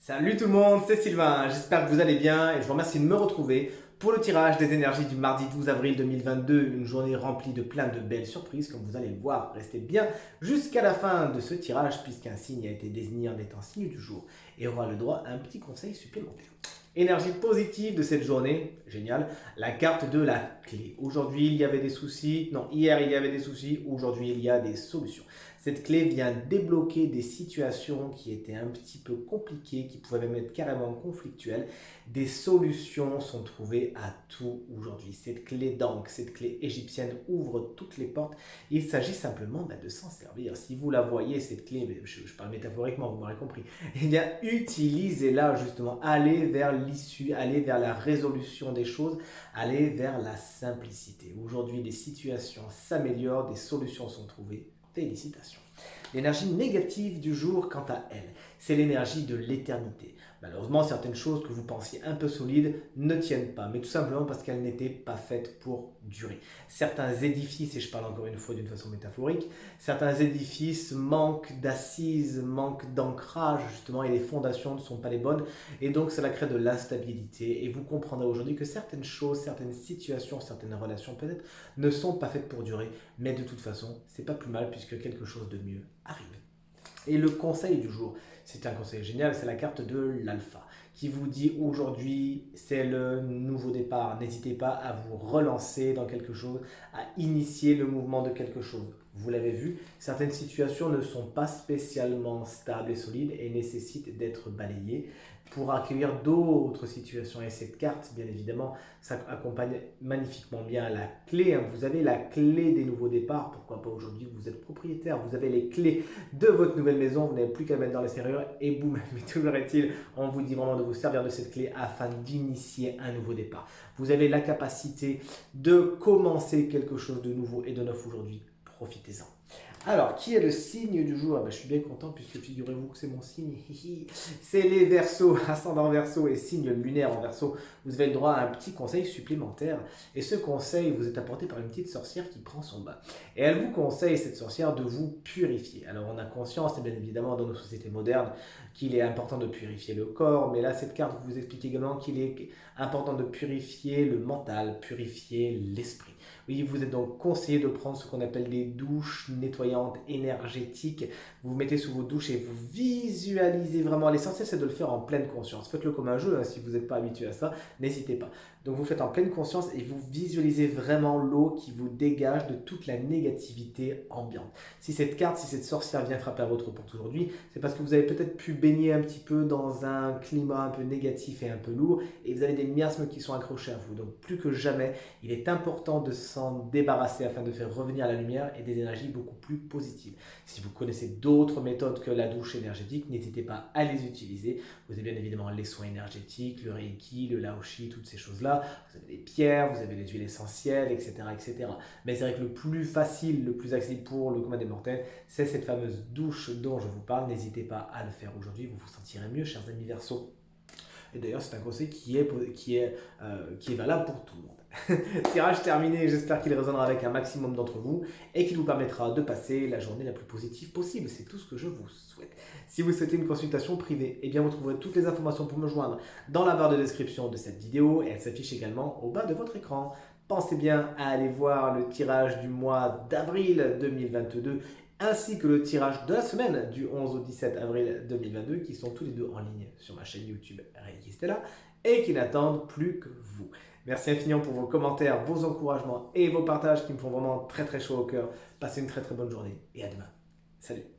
Salut tout le monde, c'est Sylvain, j'espère que vous allez bien et je vous remercie de me retrouver pour le tirage des énergies du mardi 12 avril 2022, une journée remplie de plein de belles surprises comme vous allez le voir. Restez bien jusqu'à la fin de ce tirage puisqu'un signe a été désigné en étant signe du jour et aura le droit à un petit conseil supplémentaire. Énergie positive de cette journée, génial, la carte de la clé. Aujourd'hui il y avait des soucis, non hier il y avait des soucis, aujourd'hui il y a des solutions. Cette clé vient débloquer des situations qui étaient un petit peu compliquées, qui pouvaient même être carrément conflictuelles. Des solutions sont trouvées à tout aujourd'hui. Cette clé d'encre, cette clé égyptienne ouvre toutes les portes. Il s'agit simplement de s'en servir. Si vous la voyez, cette clé, je parle métaphoriquement, vous m'aurez compris, eh bien utilisez-la justement. Allez vers l'issue, allez vers la résolution des choses, allez vers la simplicité. Aujourd'hui, les situations s'améliorent, des solutions sont trouvées. Félicitations. L'énergie négative du jour, quant à elle, c'est l'énergie de l'éternité. Malheureusement, certaines choses que vous pensiez un peu solides ne tiennent pas, mais tout simplement parce qu'elles n'étaient pas faites pour durer. Certains édifices, et je parle encore une fois d'une façon métaphorique, certains édifices manquent d'assises, manquent d'ancrage justement, et les fondations ne sont pas les bonnes, et donc cela crée de l'instabilité. Et vous comprendrez aujourd'hui que certaines choses, certaines situations, certaines relations peut-être ne sont pas faites pour durer, mais de toute façon, c'est pas plus mal puisque quelque chose de mieux arrive. Et le conseil du jour, c'est un conseil génial, c'est la carte de l'alpha qui vous dit aujourd'hui c'est le nouveau départ. N'hésitez pas à vous relancer dans quelque chose, à initier le mouvement de quelque chose. Vous l'avez vu, certaines situations ne sont pas spécialement stables et solides et nécessitent d'être balayées pour accueillir d'autres situations. Et cette carte, bien évidemment, ça accompagne magnifiquement bien la clé. Vous avez la clé des nouveaux départs. Pourquoi pas aujourd'hui, vous êtes propriétaire, vous avez les clés de votre nouvelle maison, vous n'avez plus qu'à mettre dans les serrures et boum, mais toujours est-il, on vous dit vraiment de vous servir de cette clé afin d'initier un nouveau départ. Vous avez la capacité de commencer quelque chose de nouveau et de neuf aujourd'hui. Profitez-en. Alors, qui est le signe du jour? Je suis bien content puisque figurez-vous que c'est mon signe. C'est les Verseaux, ascendant Verseau et signe lunaire en Verseau. Vous avez le droit à un petit conseil supplémentaire. Et ce conseil vous est apporté par une petite sorcière qui prend son bain. Et elle vous conseille, cette sorcière, de vous purifier. Alors, on a conscience, et bien évidemment, dans nos sociétés modernes, qu'il est important de purifier le corps. Mais là, cette carte vous explique également qu'il est important de purifier le mental, purifier l'esprit. Oui, vous êtes donc conseillé de prendre ce qu'on appelle des douches nettoyantes énergétiques. Vous vous mettez sous vos douches et vous visualisez vraiment. L'essentiel, c'est de le faire en pleine conscience. Faites-le comme un jeu, hein, si vous n'êtes pas habitué à ça, n'hésitez pas. Donc vous faites en pleine conscience et vous visualisez vraiment l'eau qui vous dégage de toute la négativité ambiante. Si cette carte, si cette sorcière vient frapper à votre porte aujourd'hui, c'est parce que vous avez peut-être pu baigner un petit peu dans un climat un peu négatif et un peu lourd et vous avez des miasmes qui sont accrochés à vous. Donc plus que jamais, il est important de s'en débarrasser afin de faire revenir la lumière et des énergies beaucoup plus positives. Si vous connaissez d'autres méthodes que la douche énergétique, n'hésitez pas à les utiliser. Vous avez bien évidemment les soins énergétiques, le Reiki, le Laoshi, toutes ces choses-là. Vous avez des pierres, vous avez des huiles essentielles, etc. etc. Mais c'est vrai que le plus facile, le plus accessible pour le commun des mortels, c'est cette fameuse douche dont je vous parle. N'hésitez pas à le faire aujourd'hui, vous vous sentirez mieux, chers amis Verseaux. Et d'ailleurs, c'est un conseil qui est valable pour tout le monde. Tirage terminé, j'espère qu'il résonnera avec un maximum d'entre vous et qu'il vous permettra de passer la journée la plus positive possible. C'est tout ce que je vous souhaite. Si vous souhaitez une consultation privée, eh bien vous trouverez toutes les informations pour me joindre dans la barre de description de cette vidéo et elle s'affiche également au bas de votre écran. Pensez bien à aller voir le tirage du mois d'avril 2022 ainsi que le tirage de la semaine du 11 au 17 avril 2022 qui sont tous les deux en ligne sur ma chaîne YouTube Reiki Stella et qui n'attendent plus que vous. Merci infiniment pour vos commentaires, vos encouragements et vos partages qui me font vraiment très très chaud au cœur. Passez une très très bonne journée et à demain. Salut!